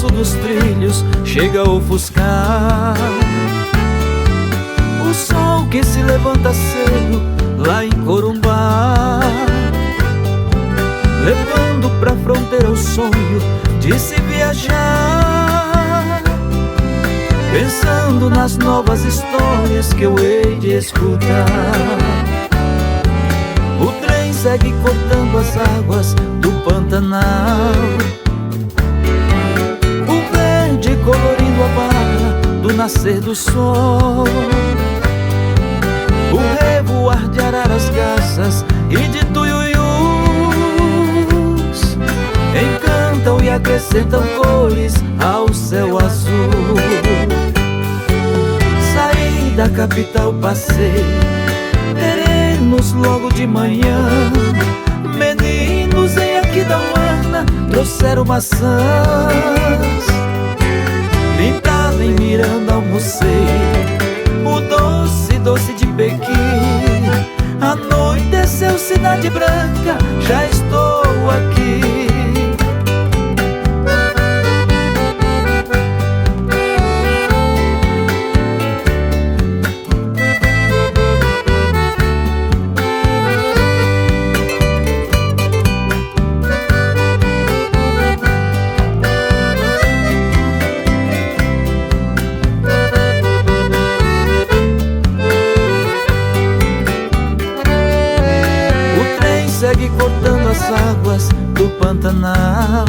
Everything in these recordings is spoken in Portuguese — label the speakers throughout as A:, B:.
A: balanço dos trilhos chega a ofuscar o sol que se levanta cedo lá em Corumbá, levando pra fronteira o sonho de se viajar, pensando nas novas histórias que eu hei de escutar. O trem segue cortando as águas do Pantanal, o verde colorindo a barra do nascer do sol, o revoar de araras garças e de tuiuius encantam e acrescentam cores ao céu azul. Saí da capital, passei terrenos logo de manhã, meninos em Aquidauana trouxeram maçãs. Pintado em Miranda almocei o doce, doce de Pequim. Anoiteceu Cidade Branca, já estou aqui. Segue cortando as águas do Pantanal,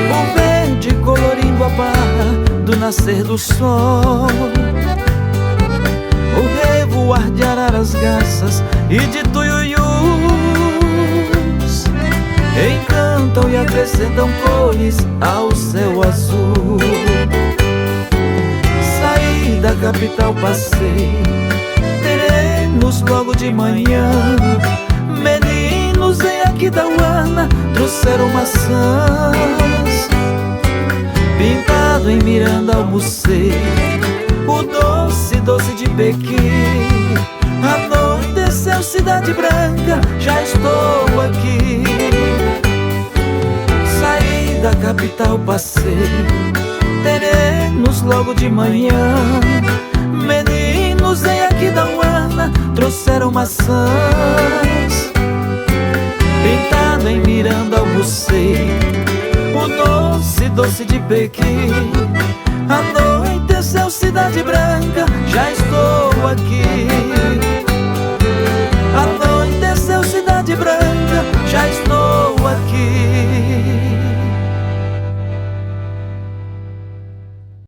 A: o verde colorindo a barra do nascer do sol, o revoar de araras garças e de tuiuius encantam e acrescentam cores ao céu azul. Saí da capital, passei terrenos logo de manhã, meninos em Aquidauana trouxeram maçãs. Pintado em Miranda almocei o doce, doce de Pequim. Anoiteceu Cidade Branca, já estou aqui. Saí da capital, passei terrenos logo de manhã, meninos em Aquidauana trouxeram maçãs. Pintado em Miranda almocei o doce, doce de Pequim. Anoiteceu Cidade Branca, já estou aqui.